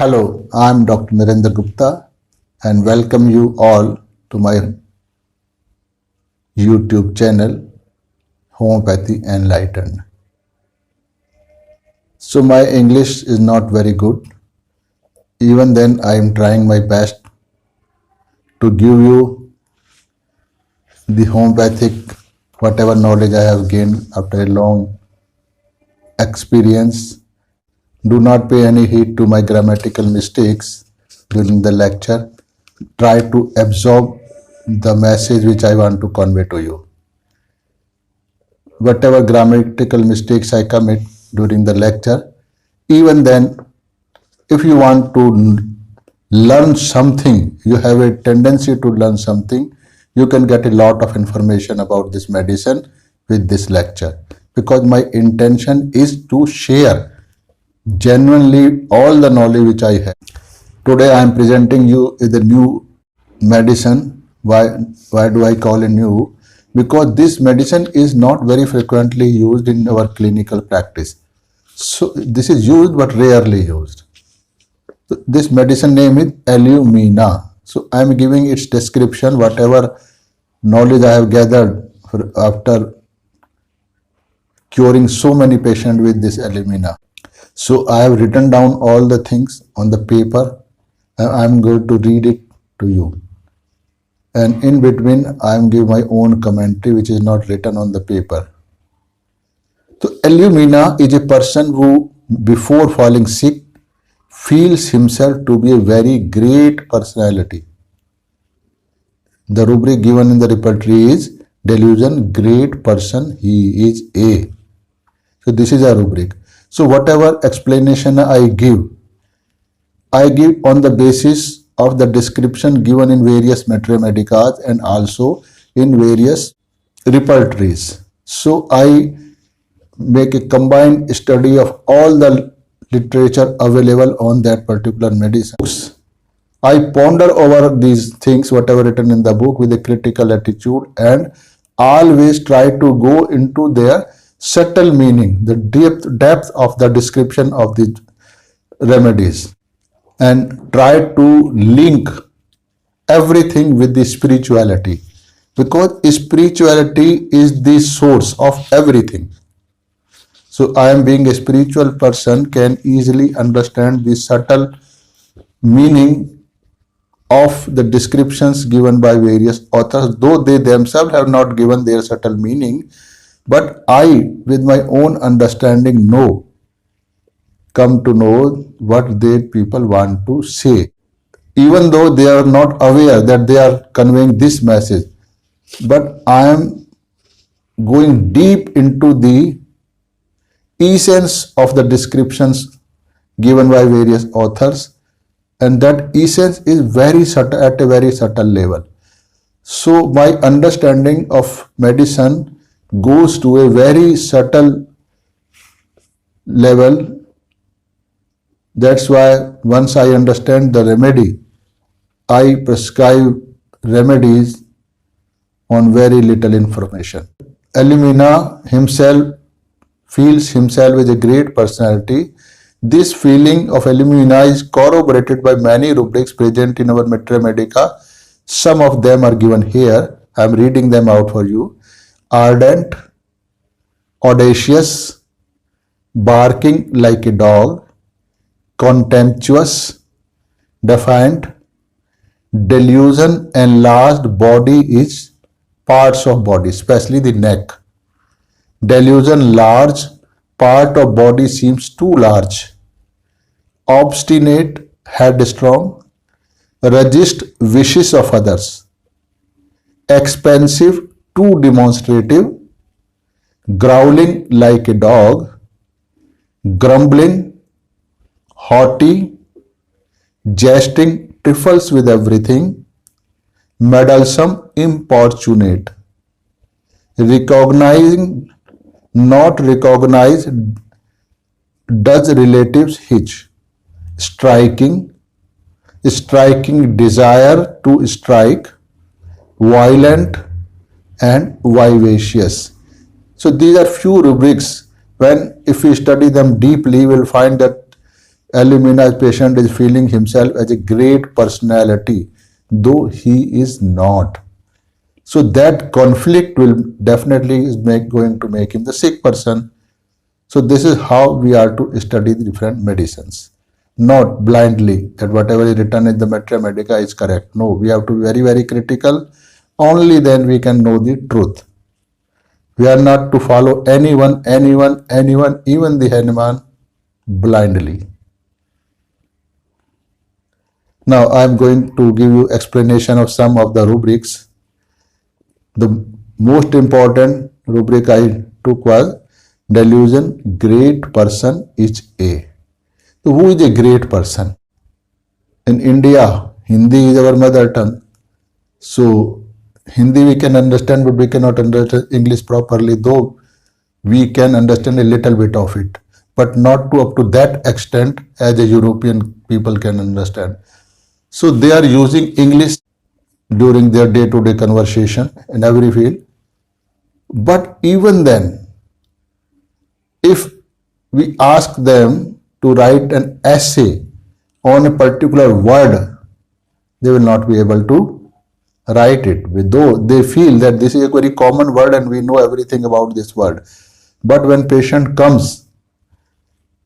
Hello, I'm Dr. Narendra Gupta and welcome you all to my YouTube channel Homeopathy Enlightened. So my English is not very good. Even then I am trying my best to give you the homeopathic whatever knowledge I have gained after a long experience. Do not pay any heed to my grammatical mistakes during the lecture. Try to absorb the message which I want to convey to you. Whatever grammatical mistakes I commit during the lecture, even then, if you want to learn something, you have a tendency to learn something, you can get a lot of information about this medicine with this lecture. Because my intention is to share genuinely all the knowledge which I have. Today I am presenting you with a new medicine. Why do I call it new? Because this medicine is not very frequently used in our clinical practice. So this is used but rarely used. This medicine name is Illumina. So I am giving its description, whatever knowledge I have gathered after curing so many patients with this Illumina. So I have written down all the things on the paper and I am going to read it to you. And in between I am giving my own commentary which is not written on the paper. So Illumina is a person who before falling sick feels himself to be a very great personality. The rubric given in the repertory is delusion, great person, he is A. So this is a rubric. So whatever explanation I give on the basis of the description given in various materia medicas and also in various repertories. So I make a combined study of all the literature available on that particular medicine. I ponder over these things, whatever written in the book, with a critical attitude and always try to go into their subtle meaning, the depth of the description of the remedies, and try to link everything with the spirituality, because spirituality is the source of everything. So I am being a spiritual person can easily understand the subtle meaning of the descriptions given by various authors, though they themselves have not given their subtle meaning, but I, with my own understanding, come to know what they people want to say, even though they are not aware that they are conveying this message. But I am going deep into the essence of the descriptions given by various authors, and that essence is very subtle, at a very subtle level. So my understanding of medicine goes to a very subtle level. That's why once I understand the remedy, I prescribe remedies on very little information. Illumina himself feels himself as a great personality. This feeling of Illumina is corroborated by many rubrics present in our materia medica. Some of them are given here. I am reading them out for you. Ardent, audacious, barking like a dog, contemptuous, defiant, delusion, enlarged body is parts of body, especially the neck. Delusion, large part of body seems too large. Obstinate, headstrong, resist wishes of others. Expensive, too demonstrative, growling like a dog, grumbling, haughty, jesting, trifles with everything, meddlesome, importunate, recognizing, not recognized, does relatives hitch, striking, desire to strike, violent, and vivacious. So these are few rubrics. When if we study them deeply, we will find that Alumina patient is feeling himself as a great personality, though he is not. So that conflict will definitely is going to make him the sick person. So this is how we are to study the different medicines. Not blindly that whatever is written in the Materia Medica is correct. No, we have to be very, very critical. Only then we can know the truth. We are not to follow anyone, even the Hanuman blindly. Now I am going to give you explanation of some of the rubrics. The most important rubric I took was delusion, great person is A. So who is a great person? In India, Hindi is our mother tongue. So Hindi we can understand, but we cannot understand English properly, though we can understand a little bit of it, but not to up to that extent as a European people can understand. So they are using English during their day-to-day conversation in every field. But even then, if we ask them to write an essay on a particular word, they will not be able to write it, though they feel that this is a very common word and we know everything about this word. But when patient comes,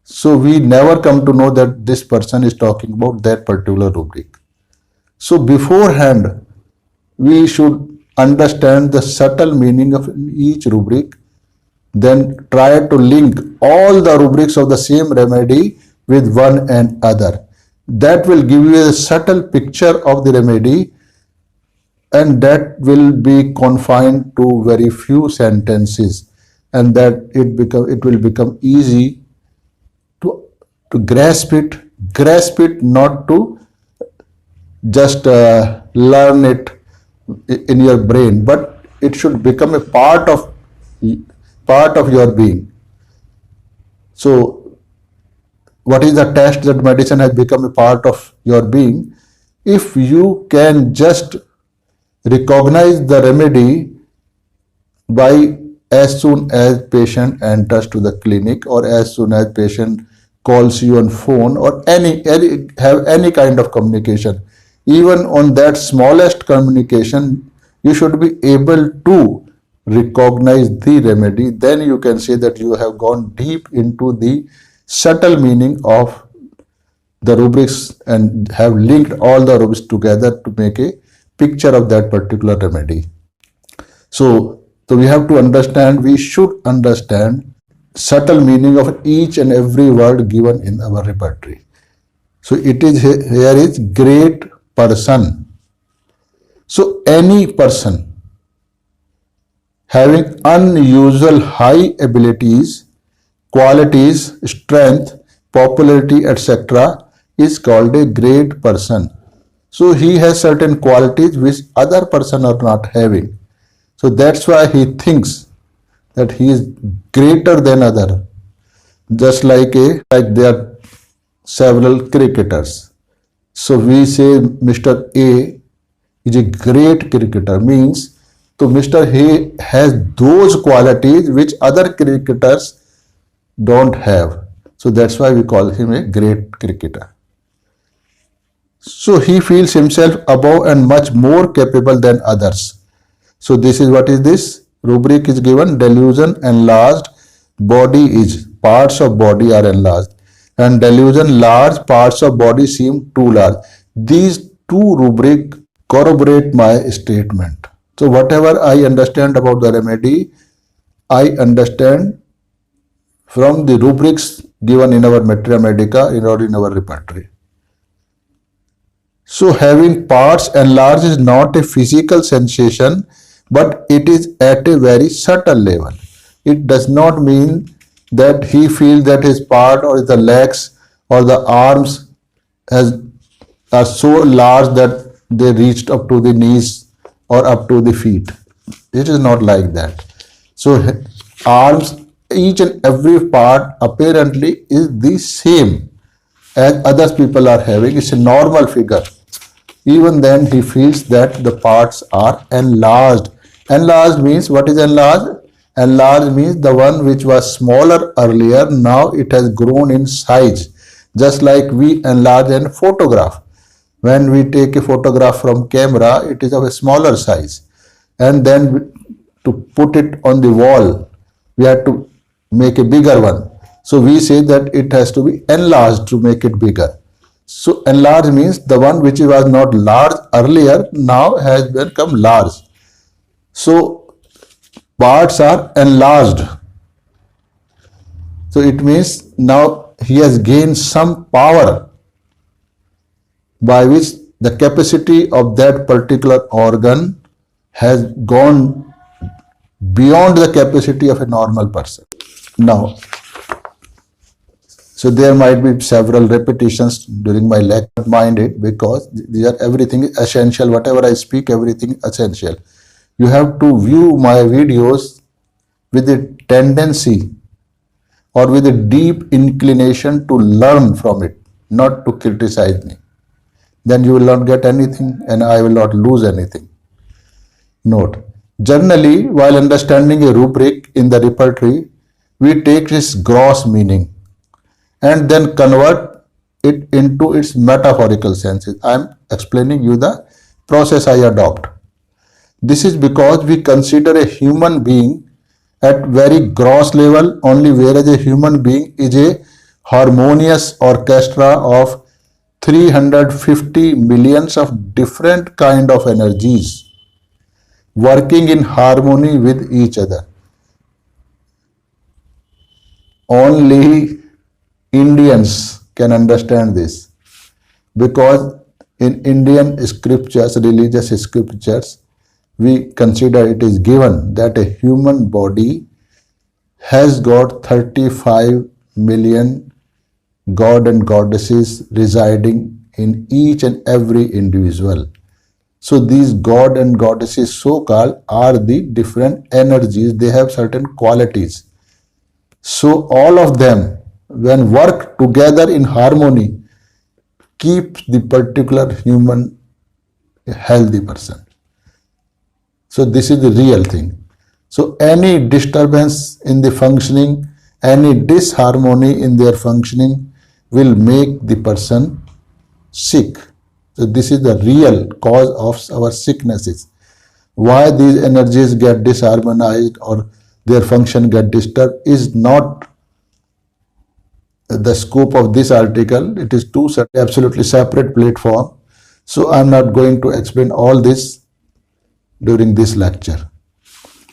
so we never come to know that this person is talking about that particular rubric. So beforehand, we should understand the subtle meaning of each rubric, then try to link all the rubrics of the same remedy with one and other. That will give you a subtle picture of the remedy, and that will be confined to very few sentences, and that it will become easy to grasp it, not to just learn it in your brain, but it should become a part of your being. So what is the test that medicine has become a part of your being? If you can just recognize the remedy by as soon as patient enters to the clinic, or as soon as patient calls you on phone, or have any kind of communication, even on that smallest communication, you should be able to recognize the remedy. Then you can say that you have gone deep into the subtle meaning of the rubrics and have linked all the rubrics together to make a picture of that particular remedy. So we have to understand, we should understand subtle meaning of each and every word given in our repertory. So it is here is great person. So any person having unusual high abilities, qualities, strength, popularity, etc. is called a great person. So he has certain qualities which other person are not having. So that's why he thinks that he is greater than other. Just like there are several cricketers. So we say Mr. A is a great cricketer, means so Mr. A has those qualities which other cricketers don't have. So that's why we call him a great cricketer. So he feels himself above and much more capable than others. So this is what is this? Rubric is given, delusion enlarged, body is, parts of body are enlarged, and delusion large, parts of body seem too large. These two rubric corroborate my statement. So whatever I understand about the remedy, I understand from the rubrics given in our Materia Medica in our repertory. So having parts enlarged is not a physical sensation, but it is at a very subtle level. It does not mean that he feels that his part or the legs or the arms are so large that they reached up to the knees or up to the feet. It is not like that. So arms, each and every part apparently is the same as other people are having. It's a normal figure. Even then he feels that the parts are enlarged. Enlarged means, what is enlarged? Enlarged means the one which was smaller earlier, now it has grown in size. Just like we enlarge a photograph. When we take a photograph from camera, it is of a smaller size. And then to put it on the wall, we have to make a bigger one. So we say that it has to be enlarged to make it bigger. So enlarged means the one which was not large earlier now has become large. So parts are enlarged. So it means now he has gained some power by which the capacity of that particular organ has gone beyond the capacity of a normal person. Now, so there might be several repetitions during my lecture. Mind it, because these are everything essential. Whatever I speak, everything essential. You have to view my videos with a tendency or with a deep inclination to learn from it, not to criticize me. Then you will not get anything and I will not lose anything. Note, generally, while understanding a rubric in the repertory, we take its gross meaning and then convert it into its metaphorical senses. I am explaining you the process I adopt. This is because we consider a human being at very gross level only, whereas a human being is a harmonious orchestra of 350 millions of different kind of energies working in harmony with each other. Only Indians can understand this, because in Indian scriptures, religious scriptures, we consider it is given that a human body has got 35 million god and goddesses residing in each and every individual. So these god and goddesses, so-called, are the different energies. They have certain qualities. So all of them, when work together in harmony, keep the particular human a healthy person. So this is the real thing. So any disturbance in the functioning, any disharmony in their functioning will make the person sick. So this is the real cause of our sicknesses. Why these energies get disharmonized or their function get disturbed is not the scope of this article. It is two absolutely separate platforms. So I am not going to explain all this during this lecture.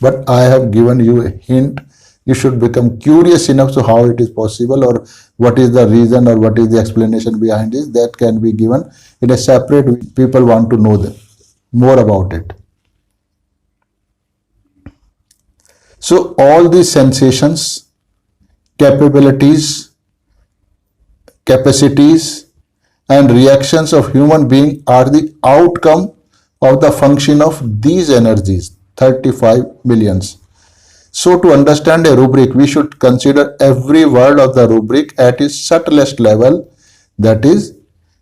But I have given you a hint. You should become curious enough to how it is possible, or what is the reason, or what is the explanation behind this. That can be given in a separate way. People want to know more about it. So all these sensations, capabilities, capacities and reactions of human being are the outcome of the function of these energies, 35 millions. So to understand a rubric, we should consider every word of the rubric at its subtlest level, that is,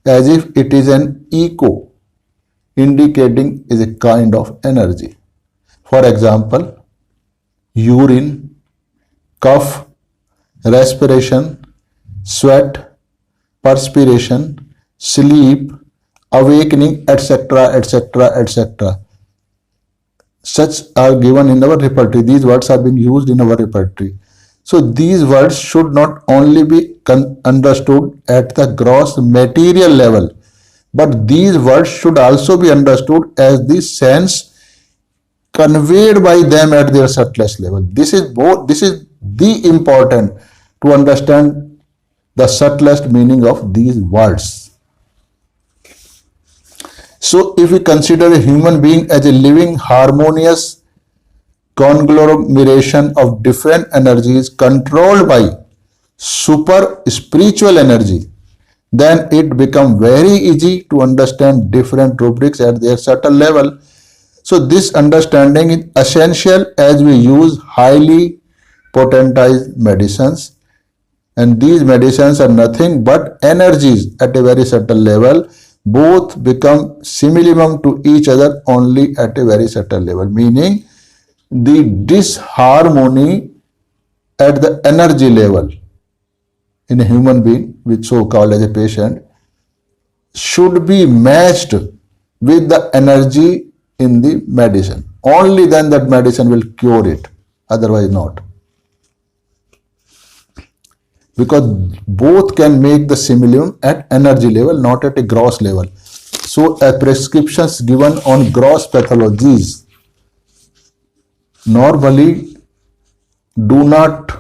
as if it is an echo, indicating is a kind of energy. For example, urine, cough, respiration, sweat, perspiration, sleep, awakening, etc., etc., etc. Such are given in our repertory. These words are being used in our repertory. So these words should not only be understood at the gross material level, but these words should also be understood as the sense conveyed by them at their subtlest level. This is the important to understand the subtlest meaning of these words. So if we consider a human being as a living, harmonious conglomeration of different energies controlled by super spiritual energy, then it becomes very easy to understand different rubrics at their subtle level. So this understanding is essential as we use highly potentized medicines, and these medicines are nothing but energies at a very subtle level. Both become similimum to each other only at a very subtle level, meaning the disharmony at the energy level in a human being, which so called as a patient, should be matched with the energy in the medicine. Only then that medicine will cure it, otherwise not. Because both can make the simillimum at energy level, not at a gross level. So prescriptions given on gross pathologies normally do not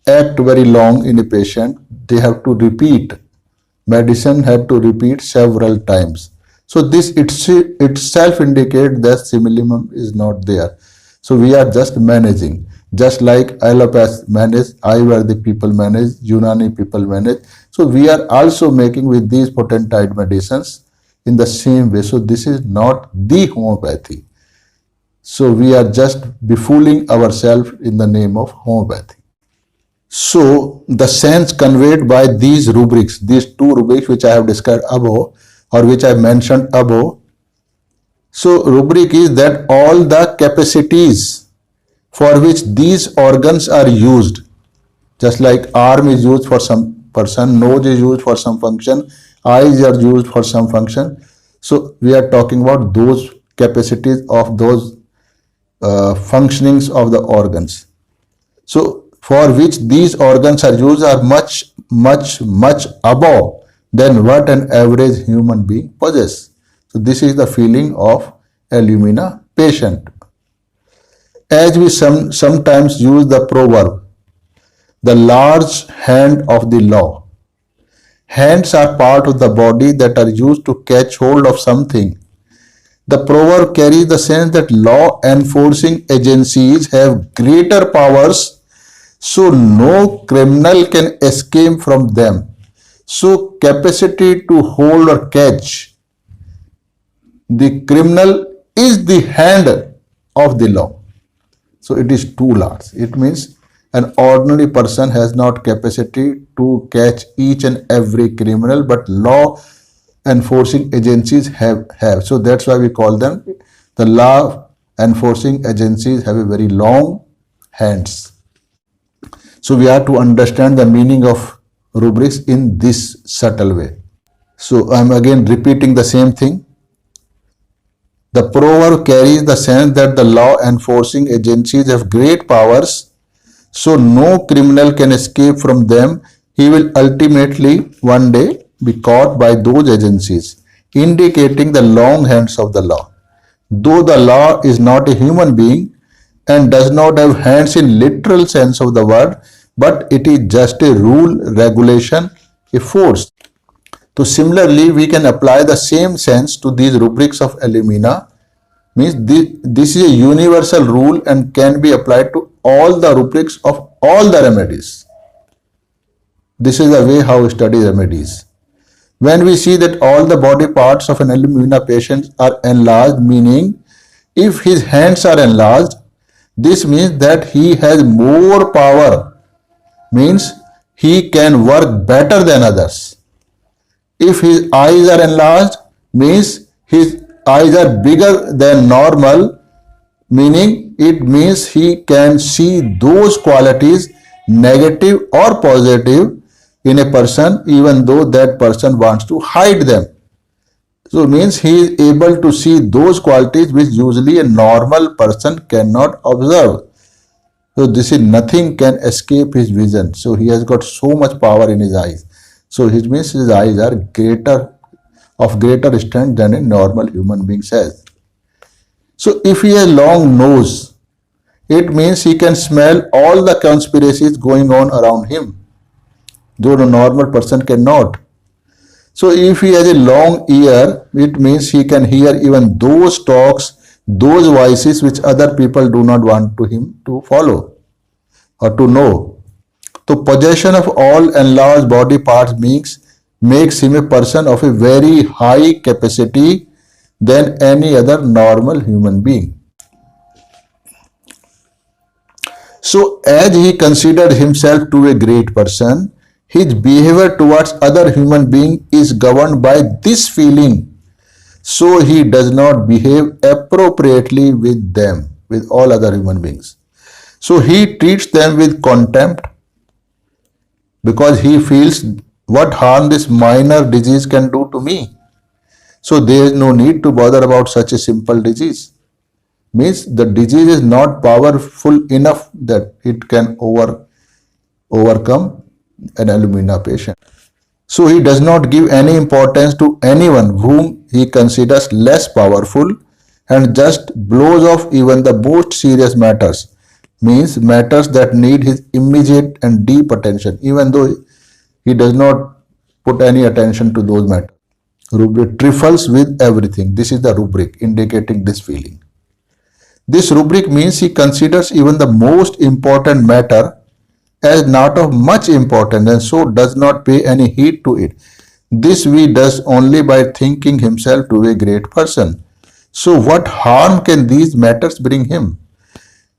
act very long in a patient. They have to repeat. Medicine have to repeat several times. So this itself indicates that simillimum is not there. So we are just managing. Just like allopath manage, Ayurvedic people manage, Unani people manage. So we are also making with these potentide medicines in the same way. So this is not the homeopathy. So we are just befooling ourselves in the name of homeopathy. So the sense conveyed by these rubrics, these two rubrics which I have described above or which I mentioned above. So rubric is that all the capacities for which these organs are used, just like arm is used for some person, nose is used for some function, eyes are used for some function. So we are talking about those capacities of those functionings of the organs. So for which these organs are used are much above than what an average human being possesses. So this is the feeling of Illumina patient. As we sometimes use the proverb, the large hand of the law. Hands are part of the body that are used to catch hold of something. The proverb carries the sense that law enforcing agencies have greater powers, so no criminal can escape from them. So capacity to hold or catch the criminal is the hand of the law. So it is too large. It means an ordinary person has not capacity to catch each and every criminal, but law enforcing agencies have. So that's why we call them the law enforcing agencies have a very long hands. So we have to understand the meaning of rubrics in this subtle way. So I'm again repeating the same thing. The proverb carries the sense that the law enforcing agencies have great powers, so no criminal can escape from them. He will ultimately one day be caught by those agencies, indicating the long hands of the law. Though the law is not a human being and does not have hands in literal sense of the word, but it is just a rule, regulation, a force. So similarly, we can apply the same sense to these rubrics of Illumina. Means this is a universal rule and can be applied to all the rubrics of all the remedies. This is the way how we study remedies. When we see that all the body parts of an Illumina patient are enlarged, meaning if his hands are enlarged, this means that he has more power, means he can work better than others. If his eyes are enlarged, means his eyes are bigger than normal, meaning it means he can see those qualities, negative or positive, in a person even though that person wants to hide them. So it means he is able to see those qualities which usually a normal person cannot observe. So this is nothing can escape his vision. So he has got so much power in his eyes. So it means his eyes are of greater strength than a normal human being has. So if he has long nose, it means he can smell all the conspiracies going on around him, though a normal person cannot. So if he has a long ear, it means he can hear even those talks, those voices which other people do not want him to follow or to know. So possession of all enlarged body parts makes him a person of a very high capacity than any other normal human being. So as he considered himself to a great person, his behavior towards other human beings is governed by this feeling. So he does not behave appropriately with them, with all other human beings. So he treats them with contempt, because he feels what harm this minor disease can do to me. So there is no need to bother about such a simple disease. Means the disease is not powerful enough that it can overcome an alumina patient. So he does not give any importance to anyone whom he considers less powerful and just blows off even the most serious matters. Means matters that need his immediate and deep attention, even though he does not put any attention to those matters. Rubric trifles with everything. This is the rubric indicating this feeling. This rubric means he considers even the most important matter as not of much importance and so does not pay any heed to it. This he does only by thinking himself to be a great person. So what harm can these matters bring him?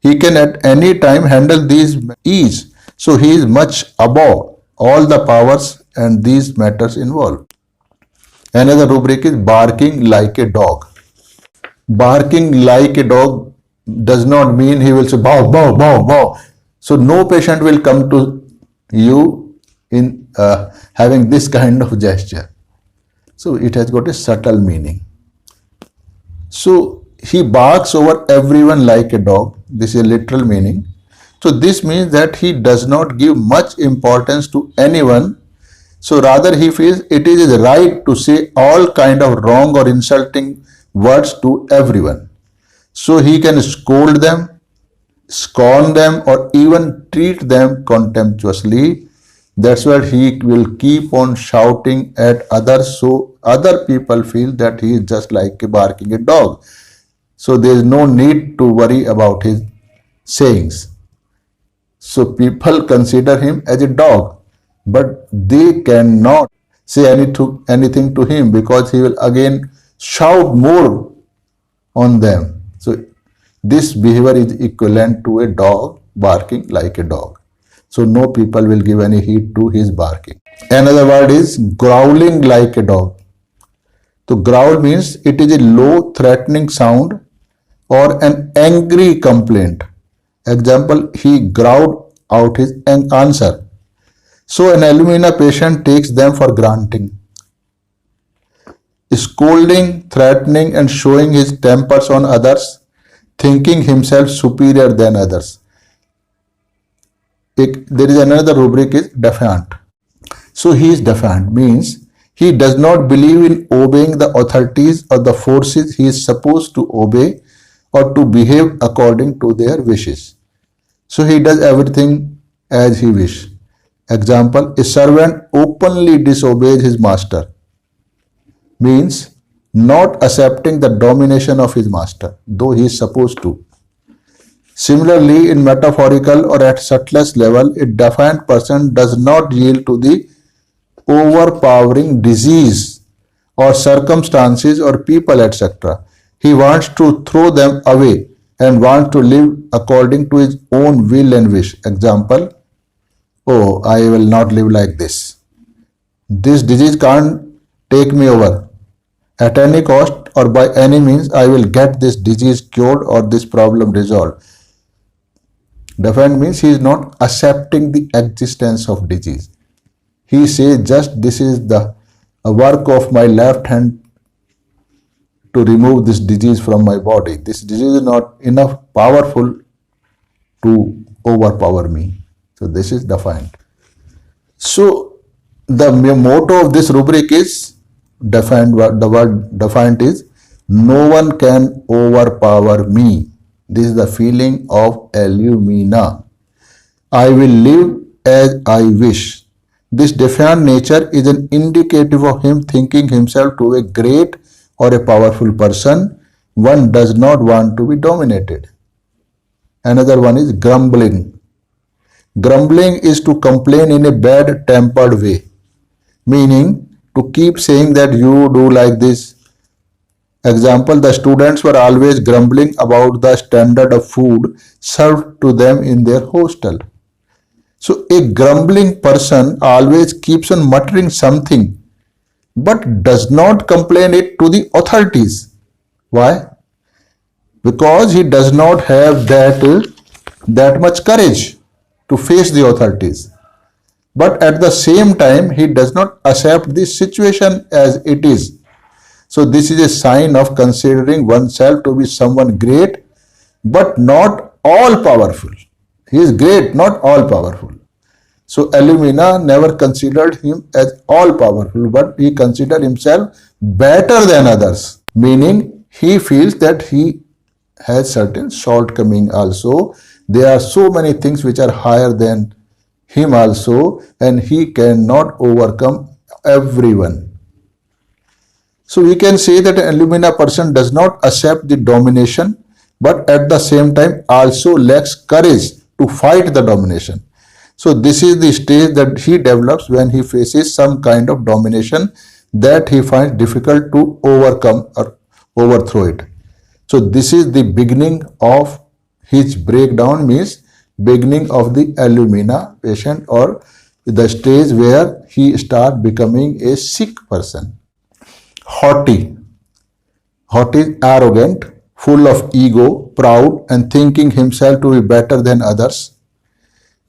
He can at any time handle these ease. So he is much above all the powers and these matters involved. Another rubric is barking like a dog. Barking like a dog does not mean he will say bow, bow, bow, bow. So no patient will come to you in having this kind of gesture. So it has got a subtle meaning. So he barks over everyone like a dog. This is a literal meaning. So this means that he does not give much importance to anyone. So rather he feels it is his right to say all kind of wrong or insulting words to everyone. So he can scold them, scorn them, or even treat them contemptuously. That's why he will keep on shouting at others so other people feel that he is just like a barking a dog. So there is no need to worry about his sayings. So people consider him as a dog, but they cannot say anything to him because he will again shout more on them. So this behavior is equivalent to a dog barking like a dog. So no people will give any heed to his barking. Another word is growling like a dog. So growl means it is a low threatening sound or an angry complaint. Example, he growled out his answer. So an alumina patient takes them for granting. Scolding, threatening and showing his tempers on others, thinking himself superior than others. There is another rubric is defiant. So he is defiant means he does not believe in obeying the authorities or the forces he is supposed to obey or to behave according to their wishes. So he does everything as he wishes. Example, a servant openly disobeys his master. Means not accepting the domination of his master, though he is supposed to. Similarly, in metaphorical or at subtlest level, a defiant person does not yield to the overpowering disease or circumstances or people, etc. He wants to throw them away and wants to live according to his own will and wish. Example, oh, I will not live like this. This disease can't take me over. At any cost or by any means, I will get this disease cured or this problem resolved. Defiant means he is not accepting the existence of disease. He says just this is the work of my left hand to remove this disease from my body. This disease is not enough powerful to overpower me. So this is defiant. So the motto of this rubric is defiant. The word defiant is no one can overpower me. This is the feeling of alumina. I will live as I wish. This defiant nature is an indicative of him thinking himself to be a great or a powerful person. One does not want to be dominated. Another one is grumbling. Grumbling is to complain in a bad-tempered way, meaning to keep saying that you do like this. Example, the students were always grumbling about the standard of food served to them in their hostel. So a grumbling person always keeps on muttering something but does not complain it to the authorities. Why? Because he does not have that much courage to face the authorities. but at the same time he does not accept the situation as it is. So this is a sign of considering oneself to be someone great but not all powerful. He is great, not all powerful. So Illumina never considered him as all powerful, but he considered himself better than others, meaning he feels that he has certain shortcoming also. There are so many things which are higher than him also, and he cannot overcome everyone. So we can say that an Illumina person does not accept the domination, but at the same time also lacks courage to fight the domination. So this is the stage that he develops when he faces some kind of domination that he finds difficult to overcome or overthrow it. So this is the beginning of his breakdown, means beginning of the Illumina patient, or the stage where he starts becoming a sick person. Haughty. Haughty is arrogant, full of ego, proud, and thinking himself to be better than others.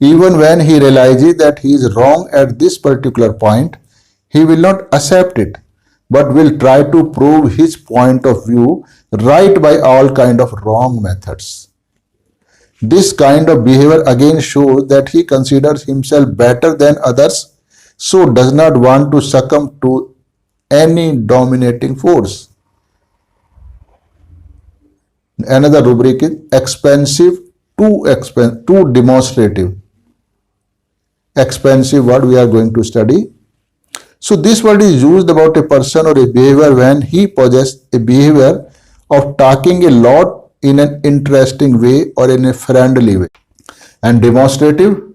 Even when he realizes that he is wrong at this particular point, he will not accept it, but will try to prove his point of view right by all kind of wrong methods. This kind of behavior again shows that he considers himself better than others, so does not want to succumb to any dominating force. Another rubric is expensive, too demonstrative. Expensive word we are going to study. So this word is used about a person or a behavior when he possesses a behavior of talking a lot in an interesting way or in a friendly way. And demonstrative,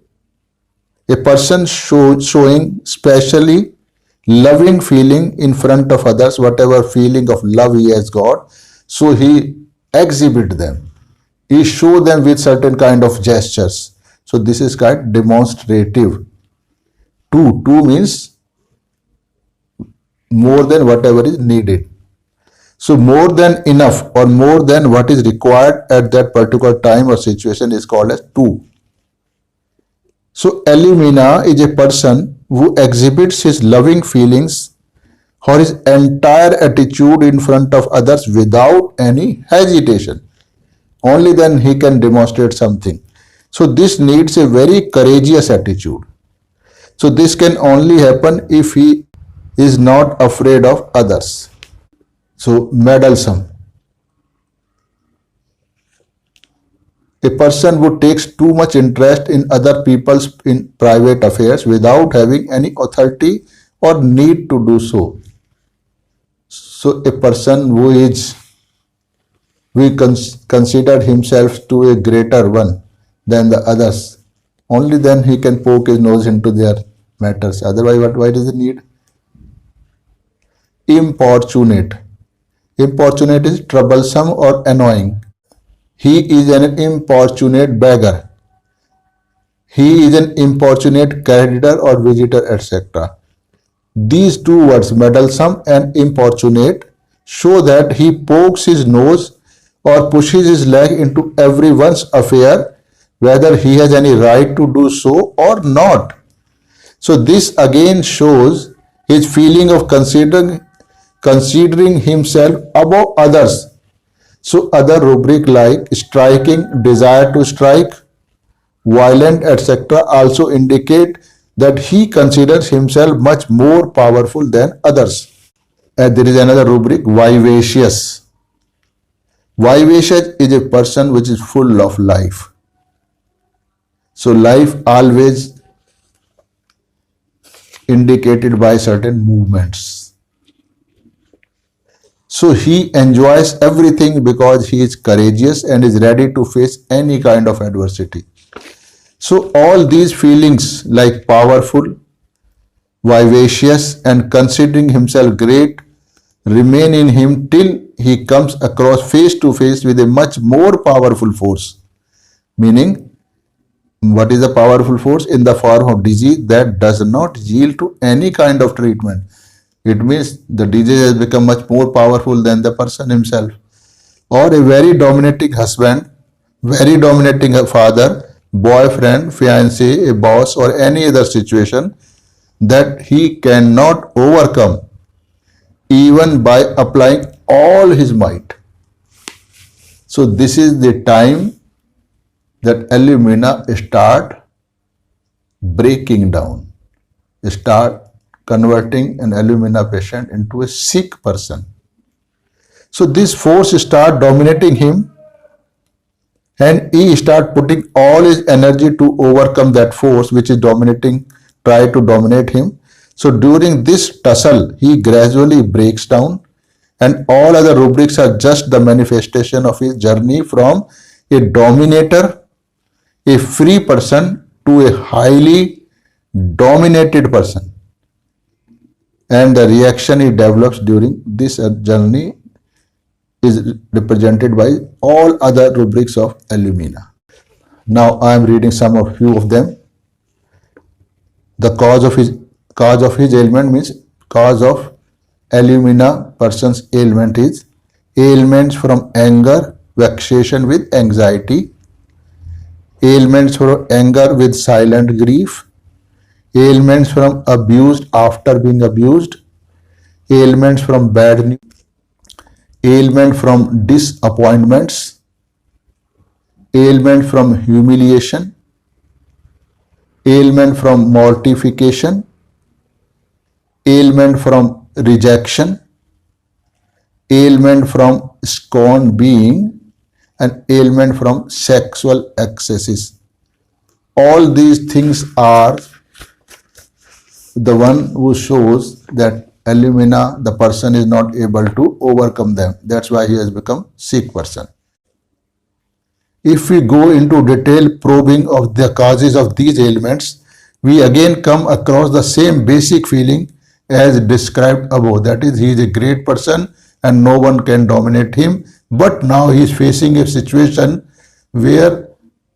a person showing specially loving feeling in front of others, whatever feeling of love he has got, so he exhibit them. He show them with certain kind of gestures. So this is called demonstrative. Two means more than whatever is needed. So more than enough or more than what is required at that particular time or situation is called as two. So Illumina is a person who exhibits his loving feelings or his entire attitude in front of others without any hesitation. Only then he can demonstrate something. So this needs a very courageous attitude. So this can only happen if he is not afraid of others. So meddlesome. A person who takes too much interest in other people's in private affairs without having any authority or need to do so. So a person who considered himself to a greater one than the others, only then he can poke his nose into their matters. Otherwise, why does it need? Importunate. Importunate is troublesome or annoying. He is an importunate beggar. He is an importunate creditor or visitor, etc. These two words, meddlesome and importunate, show that he pokes his nose or pushes his leg into everyone's affair, whether he has any right to do so or not. So this again shows his feeling of considering himself above others. So other rubric like striking, desire to strike, violent, etc. also indicate that he considers himself much more powerful than others. And there is another rubric, vivacious. Vivacious is a person which is full of life. So life always indicated by certain movements. So he enjoys everything because he is courageous and is ready to face any kind of adversity. So all these feelings like powerful, vivacious and considering himself great remain in him till he comes across face to face with a much more powerful force. Meaning, what is a powerful force? In the form of disease that does not yield to any kind of treatment. It means the disease has become much more powerful than the person himself. Or a very dominating husband, very dominating father, boyfriend, fiancé, a boss, or any other situation that he cannot overcome even by applying all his might. So this is the time that alumina start breaking down, start converting an alumina patient into a sick person. So this force start dominating him, and he start putting all his energy to overcome that force which is dominating, try to dominate him. So during this tussle, he gradually breaks down, and all other rubrics are just the manifestation of his journey from a dominator, a free person, to a highly dominated person. And the reaction he develops during this journey is represented by all other rubrics of alumina. Now I am reading some of few of them. The cause of his ailment means cause of alumina person's ailment is ailments from anger, vexation with anxiety, ailments from anger with silent grief, ailments from abused after being abused, ailments from bad news, ailment from disappointments, ailment from humiliation, ailment from mortification, ailment from rejection, ailment from scorn being, and ailment from sexual excesses. All these things are the one who shows that alumina, the person is not able to overcome them. That's why he has become sick person. If we go into detailed probing of the causes of these ailments, we again come across the same basic feeling as described above. That is, he is a great person and no one can dominate him. But now he is facing a situation where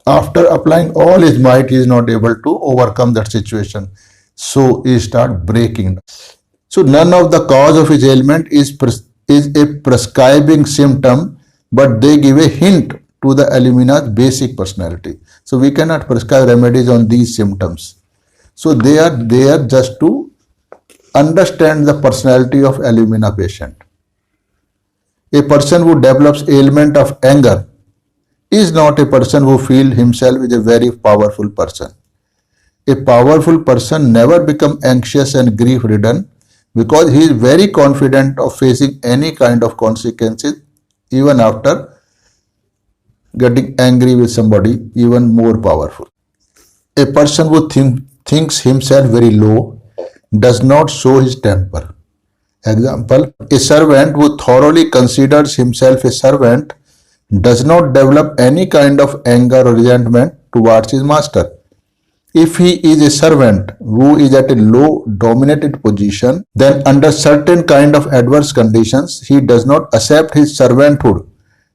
after applying all his might, he is not able to overcome that situation. So he starts breaking down. So none of the cause of his ailment is a prescribing symptom, but they give a hint to the alumina's basic personality. So we cannot prescribe remedies on these symptoms. So they are there just to understand the personality of alumina patient. A person who develops ailment of anger is not a person who feels himself is a very powerful person. A powerful person never becomes anxious and grief-ridden because he is very confident of facing any kind of consequences even after getting angry with somebody even more powerful. A person who thinks himself very low does not show his temper. Example, a servant who thoroughly considers himself a servant does not develop any kind of anger or resentment towards his master. If he is a servant who is at a low dominated position, then under certain kind of adverse conditions, he does not accept his servanthood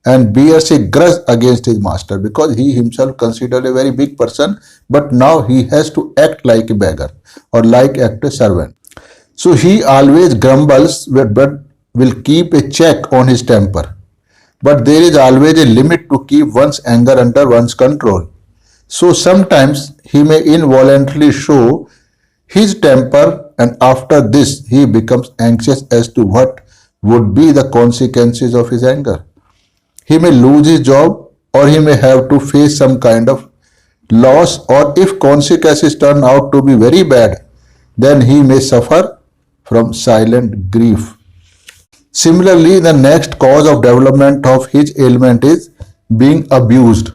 and bears a grudge against his master because he himself considered a very big person, but now he has to act like a beggar or like act a servant. So he always grumbles but will keep a check on his temper. But there is always a limit to keep one's anger under one's control. So sometimes he may involuntarily show his temper, and after this he becomes anxious as to what would be the consequences of his anger. He may lose his job, or he may have to face some kind of loss, or if consequences turn out to be very bad, then he may suffer from silent grief. Similarly, the next cause of development of his ailment is being abused.